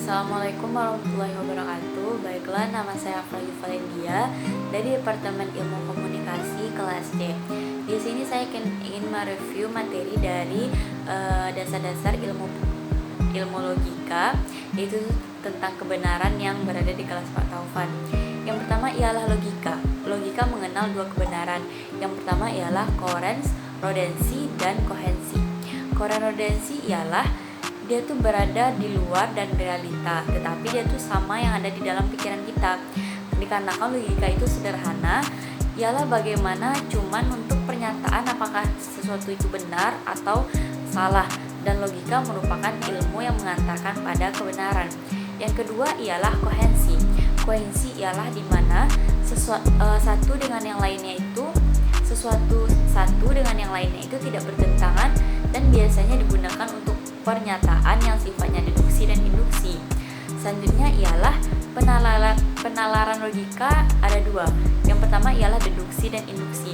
Assalamualaikum warahmatullahi wabarakatuh. Baiklah, nama saya Afra Yuvalendia dari Departemen Ilmu Komunikasi kelas D. Di sini saya ingin mereview materi dari dasar-dasar ilmu logika, yaitu tentang kebenaran yang berada di kelas Pak Taufan. Yang pertama ialah logika. Logika mengenal dua kebenaran. Yang pertama ialah koherens, rodensi, dan kohensi. Koherensi ialah dia tuh berada di luar dan realita, tetapi dia tuh sama yang ada di dalam pikiran kita. Dikarenakan logika itu sederhana, ialah bagaimana cuman untuk pernyataan apakah sesuatu itu benar atau salah, dan logika merupakan ilmu yang mengantarkan pada kebenaran. Yang kedua ialah kohensi. Kohensi ialah di mana satu dengan yang lainnya itu tidak bertentangan dan biasanya digunakan untuk pernyataan yang sifatnya deduksi dan induksi. Selanjutnya ialah penalaran logika ada dua. Yang pertama ialah deduksi dan induksi.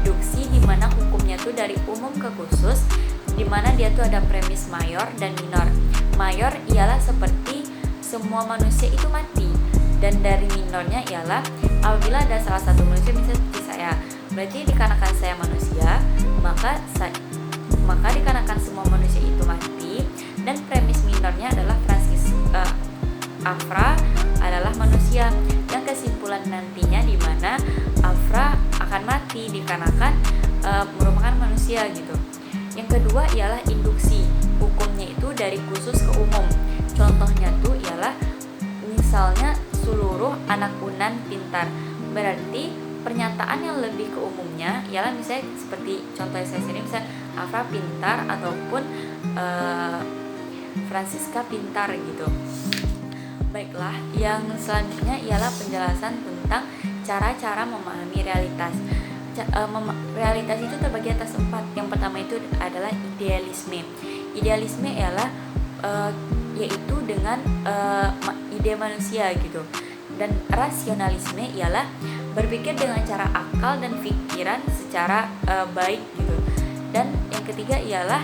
Deduksi di mana hukumnya tuh dari umum ke khusus, di mana dia tuh ada premis mayor dan minor. Mayor ialah seperti semua manusia itu mati, dan dari minornya ialah apabila ada salah satu manusia, misalnya seperti saya, berarti dikarenakan saya manusia, maka dikarenakan semua manusia itu mati, dan premis minornya adalah Afra adalah manusia, yang kesimpulan nantinya di mana Afra akan mati dikarenakan merupakan manusia gitu. Yang kedua ialah induksi. Hukumnya itu dari khusus ke umum. Contohnya tuh ialah misalnya seluruh anak Unan pintar. Berarti pernyataan yang lebih ke umumnya ialah misalnya seperti contoh saya sini, misalnya Afra pintar ataupun Francisca pintar gitu. Baiklah, yang selanjutnya ialah penjelasan tentang cara-cara memahami realitas. Realitas itu terbagi atas 4. Yang pertama itu adalah idealisme. Idealisme ialah yaitu dengan ide manusia gitu. Dan rasionalisme ialah berpikir dengan cara akal dan pikiran secara baik gitu. Dan yang ketiga ialah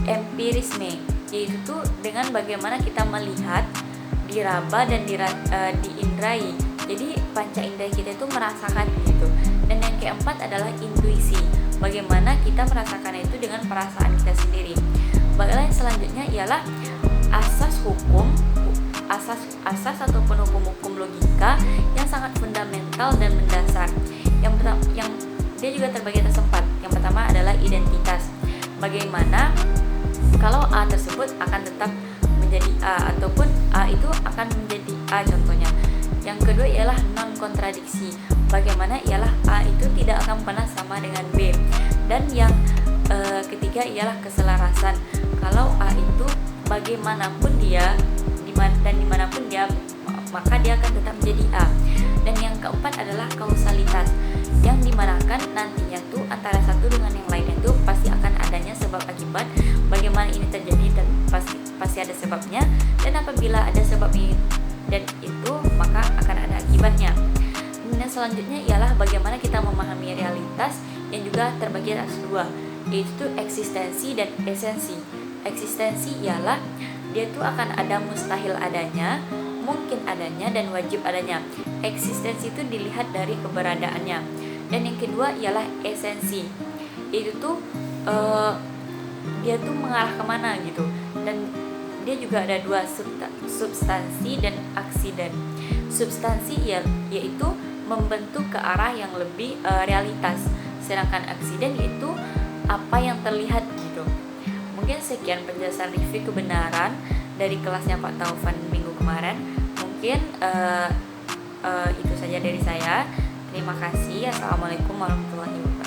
empirisme, yaitu tuh dengan bagaimana kita melihat, diraba dan diindrai. Jadi panca indera kita itu merasakan gitu. Dan yang keempat adalah intuisi, bagaimana kita merasakan itu dengan perasaan kita sendiri. Baiklah, yang selanjutnya ialah asas ataupun hukum-hukum logika yang sangat fundamental dan mendasar. Yang dia juga terbagi atas 4. Yang pertama adalah identitas. Bagaimana kalau A tersebut akan tetap menjadi A ataupun A itu akan menjadi A contohnya. Yang kedua ialah non kontradiksi. Bagaimana ialah A itu tidak akan pernah sama dengan B. Dan yang ketiga ialah keselarasan. Kalau A itu bagaimanapun dia dimanapun dia, maka dia akan tetap menjadi A. Dan yang keempat adalah kausalitas, yang dimanakan nantinya tuh antara satu dengan yang lainnya tuh pasti akan adanya sebab akibat. Bagaimana ini terjadi, dan pasti ada sebabnya, dan apabila ada sebab ini dan itu, maka akan ada akibatnya. Dan selanjutnya ialah bagaimana kita memahami realitas yang juga terbagi atas 2, yaitu eksistensi dan esensi. Eksistensi ialah dia tuh akan ada mustahil adanya, mungkin adanya, dan wajib adanya. Eksistensi itu dilihat dari keberadaannya. Dan yang kedua ialah esensi, itu tuh dia tuh mengarah kemana gitu. Dan dia juga ada 2, substansi dan aksiden. Substansi yaitu membentuk ke arah yang lebih realitas, sedangkan aksiden yaitu apa yang terlihat gitu. Mungkin sekian penjelasan review kebenaran dari kelasnya Pak Taufan minggu kemarin. Mungkin itu saja dari saya. Terima kasih. Assalamualaikum warahmatullahi wabarakatuh.